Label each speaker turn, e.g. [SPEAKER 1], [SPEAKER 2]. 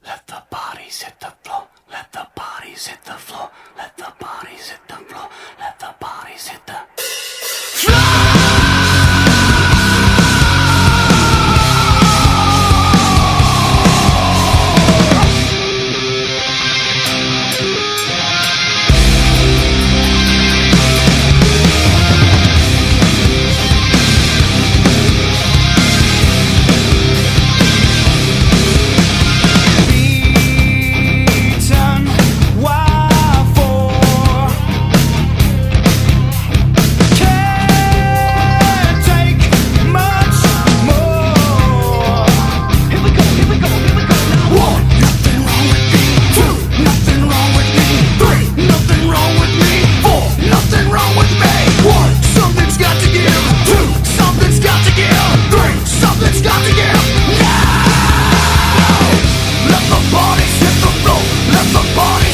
[SPEAKER 1] Let the bodies hit the floor. Let the bodies hit the floor. Let the bodies hit the floor. Let the bodies hit the let the bodies hit the floor. Let the bodies